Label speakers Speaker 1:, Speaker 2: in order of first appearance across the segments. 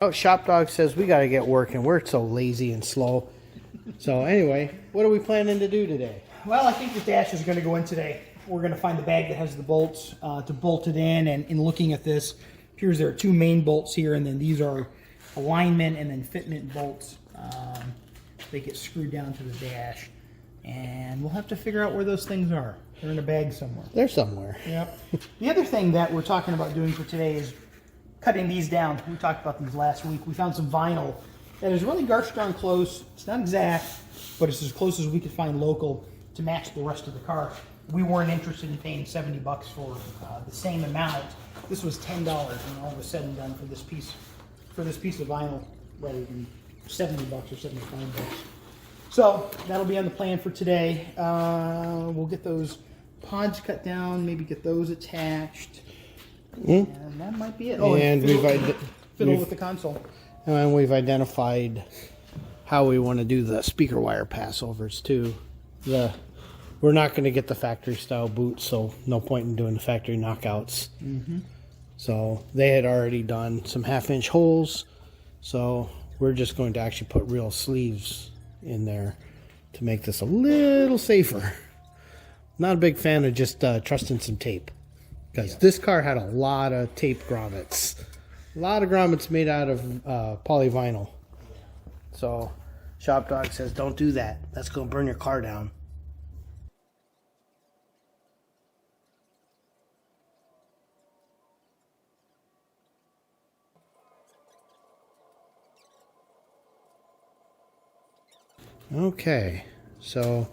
Speaker 1: Oh, ShopDog says we got to get working. We're so lazy and slow. So anyway, what are we planning to do today?
Speaker 2: Well, I think the dash is going to go in today. We're going to find the bag that has the bolts to bolt it in. And in looking at this, appears there are two main bolts here, and then these are alignment and then fitment bolts. They get screwed down to the dash. And we'll have to figure out where those things are. They're in a bag somewhere.
Speaker 1: They're somewhere.
Speaker 2: Yep. The other thing that we're talking about doing for today is cutting these down. We talked about these last week. We found some vinyl that is really gosh darn close. It's not exact, but it's as close as we could find local to match the rest of the car. We weren't interested in paying $70 for the same amount. This was $10 when all was said and done for this piece of vinyl, rather than $70 or $75. So that'll be on the plan for today. We'll get those pods cut down, maybe get those attached, and that might be it. Oh, and fiddle with the console.
Speaker 1: And we've identified how we want to do the speaker wire passovers too. We're not going to get the factory style boots, so no point in doing the factory knockouts. So they had already done some 1/2-inch holes, so we're just going to actually put real sleeves in there to make this a little safer. Not a big fan of just trusting some tape, because this car had a lot of tape grommets. A lot of grommets made out of polyvinyl. So ShopDog says don't do that. That's going to burn your car down. Okay, so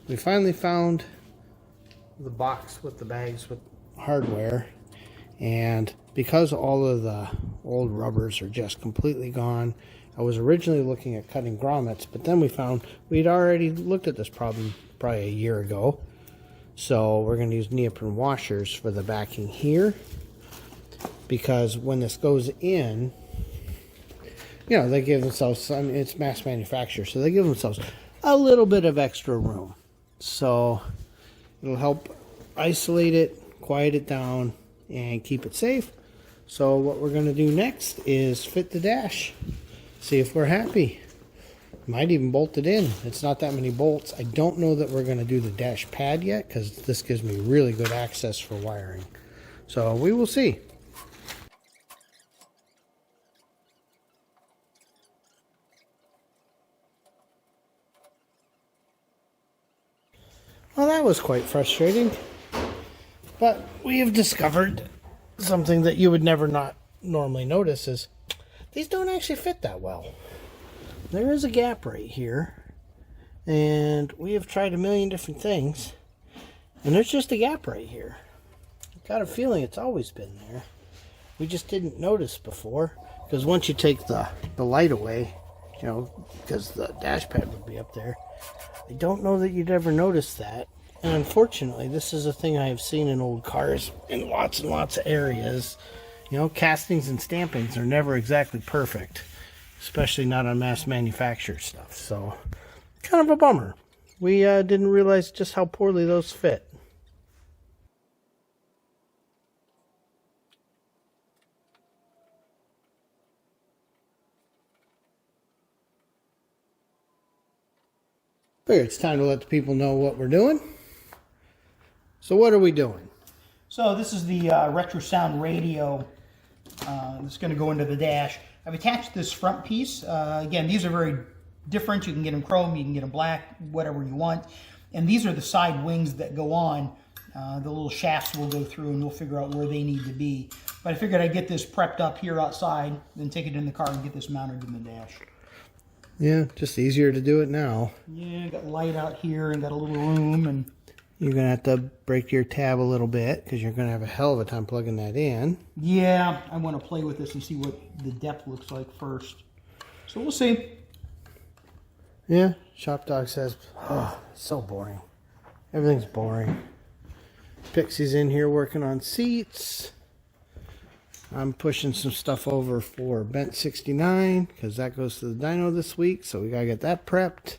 Speaker 1: we finally found the box with the bags with hardware, and because all of the old rubbers are just completely gone, I was originally looking at cutting grommets, but then we found we'd already looked at this problem probably a year ago. So we're going to use neoprene washers for the backing here, because when this goes in, you know, they give themselves, I mean, it's mass manufacture, so they give themselves a little bit of extra room. So it'll help isolate it, quiet it down, and keep it safe. So what we're going to do next is fit the dash. See if we're happy. Might even bolt it in. It's not that many bolts. I don't know that we're going to do the dash pad yet, because this gives me really good access for wiring. So we will see. Well, that was quite frustrating, but we have discovered something that you would never not normally notice is these don't actually fit that well. There is a gap right here, and we have tried a million different things, and there's just a gap right here. I've got a feeling it's always been there. We just didn't notice before, because once you take the light away, you know, because the dash pad would be up there, I don't know that you'd ever notice that. And unfortunately, this is a thing I have seen in old cars in lots and lots of areas. You know, castings and stampings are never exactly perfect, especially not on mass manufactured stuff. So, kind of a bummer. We didn't realize just how poorly those fit. Figure it's time to let the people know what we're doing. So what are we doing?
Speaker 2: So this is the retro sound radio that's going to go into the dash. I've attached this front piece. Again, these are very different. You can get them chrome, you can get them black, whatever you want. And these are the side wings that go on. The little shafts will go through, and we'll figure out where they need to be. But I figured I'd get this prepped up here outside, then take it in the car and get this mounted in the dash.
Speaker 1: Yeah, just easier to do it now.
Speaker 2: Yeah, got light out here and got a little room. And
Speaker 1: you're going to have to break your tab a little bit, because you're going to have a hell of a time plugging that in.
Speaker 2: Yeah, I want to play with this and see what the depth looks like first. So we'll see.
Speaker 1: Yeah, ShopDog says, oh, it's so boring. Everything's boring. Pixie's in here working on seats. I'm pushing some stuff over for Bent 69, because that goes to the dyno this week, so we got to get that prepped.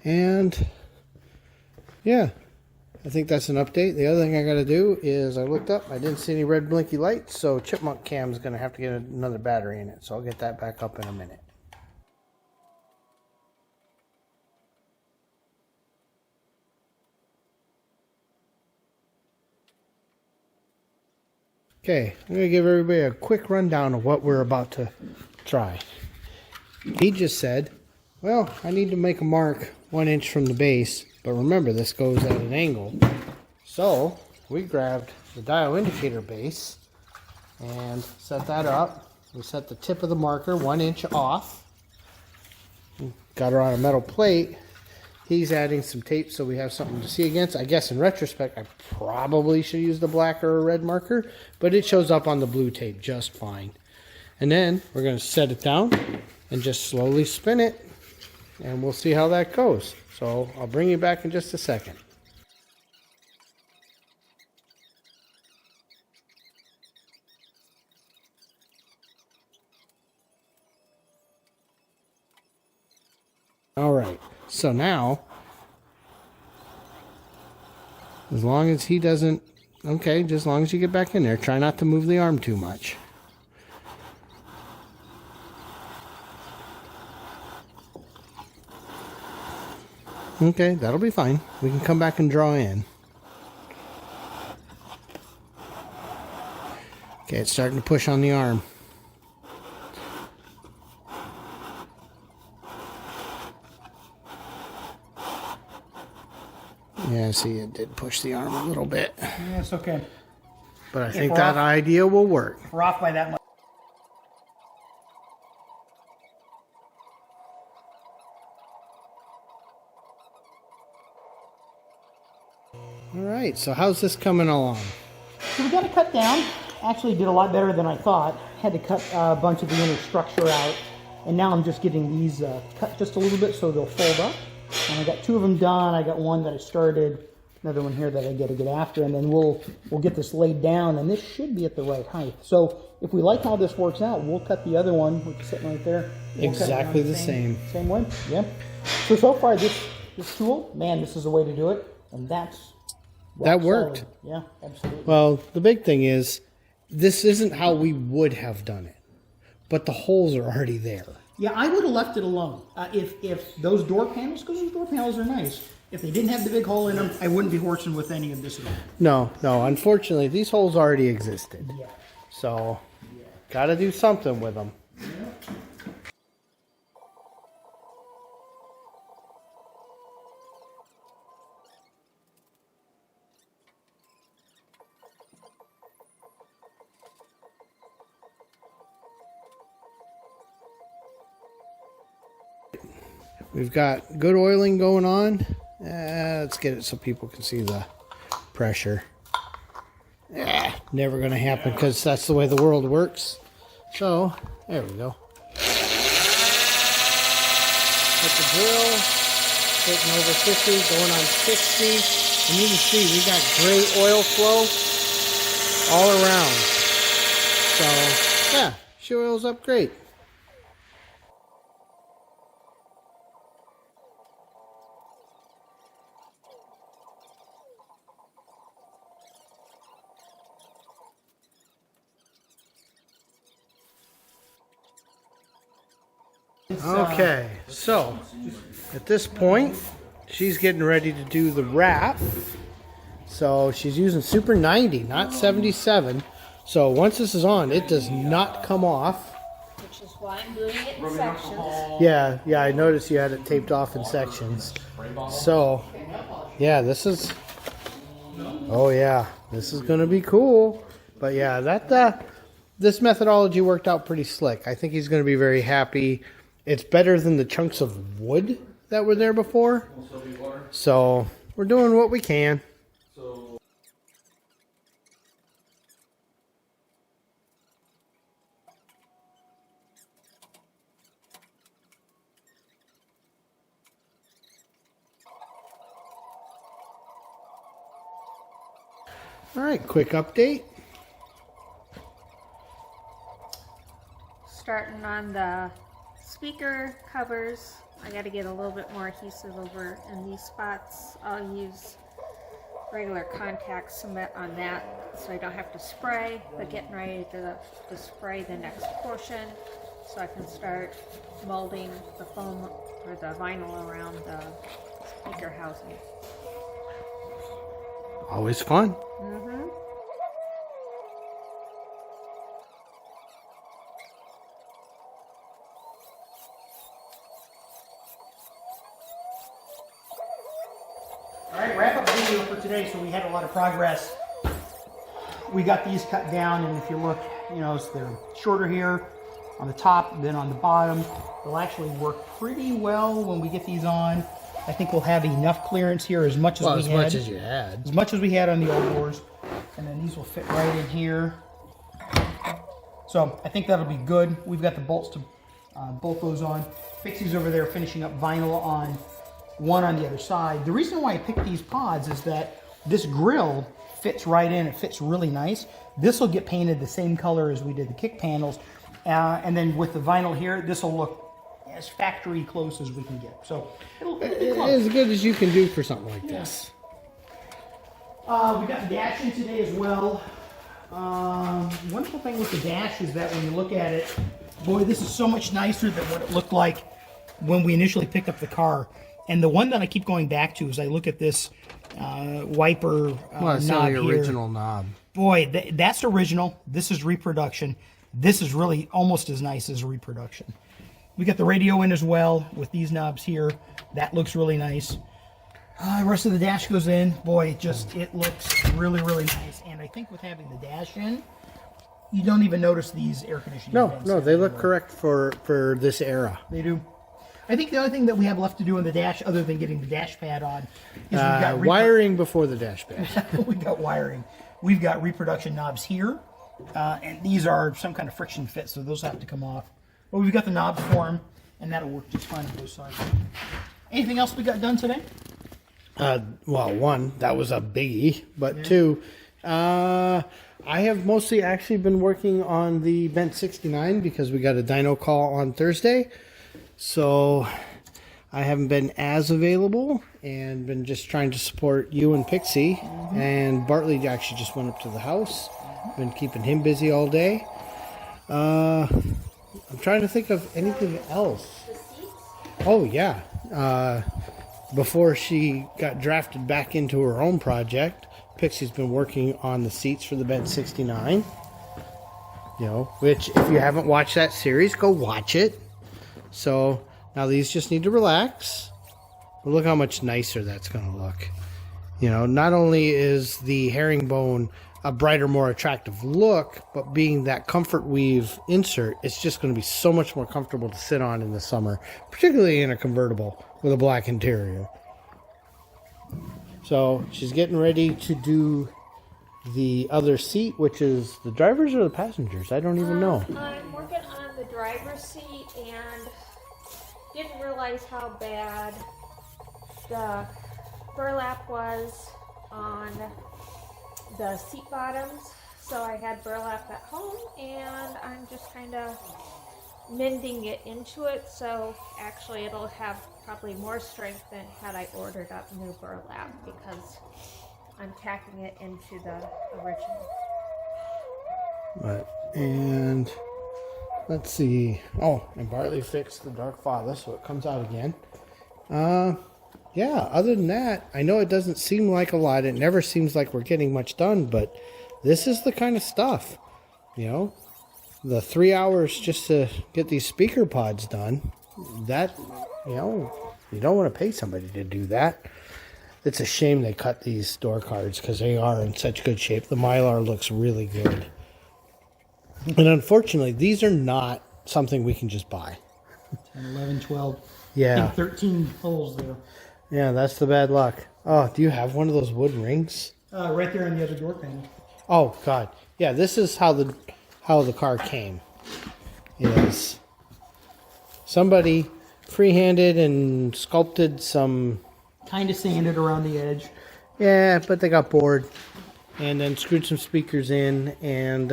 Speaker 1: And, yeah, I think that's an update. The other thing I got to do is I looked up. I didn't see any red blinky lights, so Chipmunk Cam is going to have to get another battery in it. So I'll get that back up in a minute. Okay, I'm going to give everybody a quick rundown of what we're about to try. He just said, well, I need to make a mark 1 inch from the base, but remember this goes at an angle. So we grabbed the dial indicator base and set that up. We set the tip of the marker 1 inch off. Got her on a metal plate. He's adding some tape so we have something to see against. I guess in retrospect, I probably should use the black or a red marker, but it shows up on the blue tape just fine. And then we're going to set it down and just slowly spin it, and we'll see how that goes. So I'll bring you back in just a second. All right, so now, as long as he doesn't, okay, just as long as you get back in there, try not to move the arm too much. Okay, that'll be fine. We can come back and draw in. Okay, it's starting to push on the arm. Yeah, see, it did push the arm a little bit.
Speaker 2: Yeah, it's okay.
Speaker 1: But I think that idea will work.
Speaker 2: We're off by that much.
Speaker 1: All right, so how's this coming along?
Speaker 2: So we got to cut down. Actually did a lot better than I thought. Had to cut a bunch of the inner structure out. And now I'm just getting these cut just a little bit so they'll fold up. And I got 2 of them done. I got one that I started, another one here that I got to get after, and then we'll get this laid down, and this should be at the right height. So if we like how this works out, we'll cut the other one, which is sitting right there.
Speaker 1: Exactly the same.
Speaker 2: Same way, yeah. So far this tool, man, this is the way to do it, and that's
Speaker 1: that worked.
Speaker 2: Solid. Yeah, absolutely.
Speaker 1: Well, the big thing is, this isn't how we would have done it, but the holes are already there.
Speaker 2: Yeah, I would have left it alone. If those door panels, because those door panels are nice, if they didn't have the big hole in them, I wouldn't be horsing with any of this at all.
Speaker 1: No, unfortunately, these holes already existed.
Speaker 2: Yeah.
Speaker 1: So, got to do something with them.
Speaker 2: Yeah.
Speaker 1: We've got good oiling going on. Let's get it so people can see the pressure. Never going to happen because that's the way the world works. So, there we go. Hit the drill. Hitting over 50, going on 60. And you can see we got great oil flow all around. So, yeah, she oils up great. Okay, so at this point, she's getting ready to do the wrap. So she's using Super 90, not 77. So once this is on, it does not come off.
Speaker 3: Which is why I'm doing it in sections.
Speaker 1: Yeah, I noticed you had it taped off in sections. So, yeah, this is going to be cool. But yeah, this methodology worked out pretty slick. I think he's going to be very happy. It's better than the chunks of wood that were there before. So we're doing what we can. All right, quick update.
Speaker 3: Starting on the speaker covers, I got to get a little bit more adhesive over in these spots. I'll use regular contact cement on that so I don't have to spray, but getting ready to spray the next portion so I can start molding the foam or the vinyl around the speaker housing.
Speaker 1: Always fun.
Speaker 3: Mm-hmm.
Speaker 2: All right, wrap up video for today. So we had a lot of progress. We got these cut down, and if you look, you know, so they're shorter here on the top, then on the bottom. They'll actually work pretty well when we get these on. I think we'll have enough clearance here as much as we had.
Speaker 1: As much as you had.
Speaker 2: As much as we had on the old doors. And then these will fit right in here. So I think that'll be good. We've got the bolts to bolt those on. Pixie's over there finishing up vinyl on one on the other side. The reason why I picked these pods is that this grill fits right in. It fits really nice. This will get painted the same color as we did the kick panels. And then with the vinyl here, this will look as factory close as we can get. So it'll be close.
Speaker 1: As good as you can do for something like this.
Speaker 2: We got the dash in today as well. Wonderful thing with the dash is that when you look at it, boy, this is so much nicer than what it looked like when we initially picked up the car. And the one that I keep going back to is I look at this wiper
Speaker 1: Well, it's
Speaker 2: knob
Speaker 1: the
Speaker 2: here.
Speaker 1: original knob.
Speaker 2: Boy, that's original. This is reproduction. This is really almost as nice as reproduction. We got the radio in as well with these knobs here. That looks really nice. The rest of the dash goes in. Boy, it looks really, really nice. And I think with having the dash in, you don't even notice these air conditioning vents.
Speaker 1: No, they look correct for this era.
Speaker 2: They do. I think the only thing that we have left to do on the dash, other than getting the dash pad on, is we've got
Speaker 1: wiring before the dash pad.
Speaker 2: We've got wiring. We've got reproduction knobs here, and these are some kind of friction fit, so those have to come off. But we've got the knobs for them, and that'll work just fine on both sides. Anything else we got done today?
Speaker 1: Well, one, that was a biggie, but two, I have mostly actually been working on the Bent 69 because we got a dyno call on Thursday. So I haven't been as available and been just trying to support you and Pixie. Mm-hmm. And Bartley actually just went up to the house. Been keeping him busy all day. I'm trying to think of anything else. Oh, yeah. Before she got drafted back into her own project, Pixie's been working on the seats for the Bent 69. You know, which if you haven't watched that series, go watch it. So now these just need to relax. But look how much nicer that's going to look. You know, not only is the herringbone a brighter, more attractive look, but being that comfort weave insert, it's just going to be so much more comfortable to sit on in the summer, particularly in a convertible with a black interior. So she's getting ready to do the other seat, which is the driver's or the passengers? I don't even know.
Speaker 3: I'm working on the driver's seat and didn't realize how bad the burlap was on the seat bottoms. So I had burlap at home and I'm just kind of mending it into it. So actually it'll have probably more strength than had I ordered up new burlap because I'm tacking it into the original.
Speaker 1: And let's see. Oh, and Bartley fixed the dark father, so it comes out again. Yeah, other than that, I know it doesn't seem like a lot. It never seems like we're getting much done, but this is the kind of stuff, you know, the 3 hours just to get these speaker pods done. That, you know, you don't want to pay somebody to do that. It's a shame they cut these door cards because they are in such good shape. The Mylar looks really good. And unfortunately, these are not something we can just buy.
Speaker 2: 10, 11, 12.
Speaker 1: Yeah.
Speaker 2: I think 13 holes there.
Speaker 1: Yeah, that's the bad luck. Oh, do you have one of those wood rings?
Speaker 2: Right there on the other door panel.
Speaker 1: Oh, God. Yeah, this is how the car came. Is somebody freehanded and sculpted some...
Speaker 2: Kind of sanded around the edge.
Speaker 1: Yeah, but they got bored. And then screwed some speakers in. And,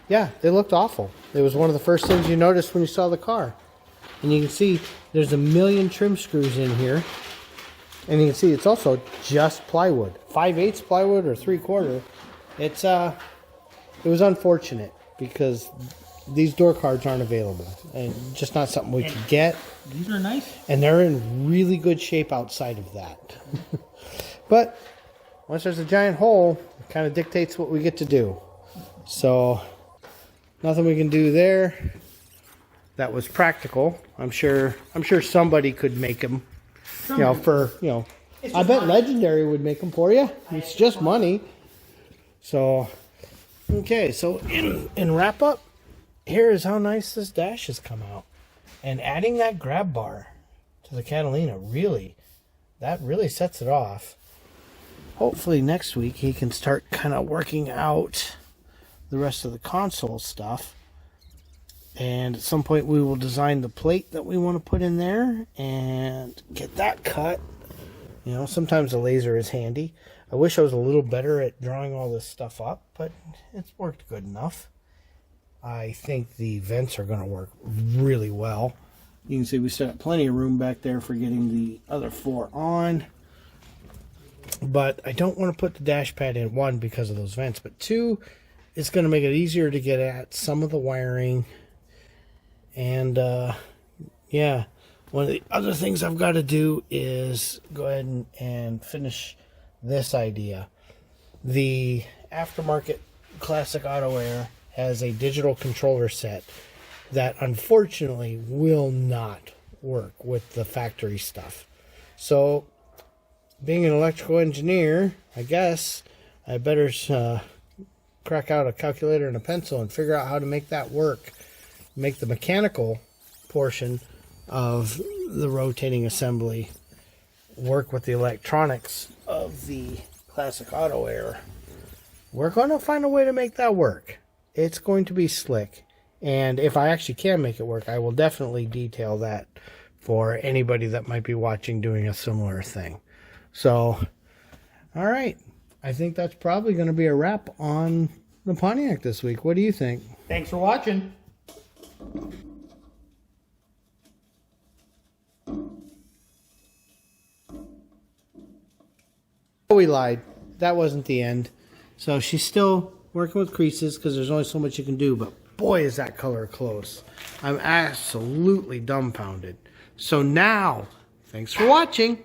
Speaker 1: yeah, they looked awful. It was one of the first things you noticed when you saw the car. And you can see there's a million trim screws in here. And you can see it's also just plywood, 5/8 plywood or 3/4. It's it was unfortunate because these door cards aren't available and just not something we could get.
Speaker 2: These are nice.
Speaker 1: And they're in really good shape outside of that. But once there's a giant hole, it kind of dictates what we get to do. So nothing we can do there. That was practical. I'm sure somebody could make them. You know, I bet Legendary would make them for you. It's just money. So, okay. So in wrap up, here is how nice this dash has come out. And adding that grab bar to the Catalina that really sets it off. Hopefully next week he can start kind of working out the rest of the console stuff. And at some point we will design the plate that we want to put in there and get that cut. You know, sometimes a laser is handy. I wish I was a little better at drawing all this stuff up, but it's worked good enough. I think the vents are going to work really well. You can see we still have plenty of room back there for getting the other 4 on. But I don't want to put the dash pad in, 1, because of those vents, but 2, it's going to make it easier to get at some of the wiring. And yeah, one of the other things I've got to do is go ahead and finish this idea. The aftermarket Classic Auto Air has a digital controller set that unfortunately will not work with the factory stuff. So being an electrical engineer, I guess I better crack out a calculator and a pencil and figure out how to make that work. Make the mechanical portion of the rotating assembly work with the electronics of the Classic Auto Air. We're going to find a way to make that work. It's going to be slick. And if I actually can make it work, I will definitely detail that for anybody that might be watching doing a similar thing. So, all right. I think that's probably going to be a wrap on the Pontiac this week. What do you think?
Speaker 2: Thanks for watching.
Speaker 1: We lied. That wasn't the end. So she's still working with creases because there's only so much you can do, but boy is that color close. I'm absolutely dumbfounded. So now, thanks for watching.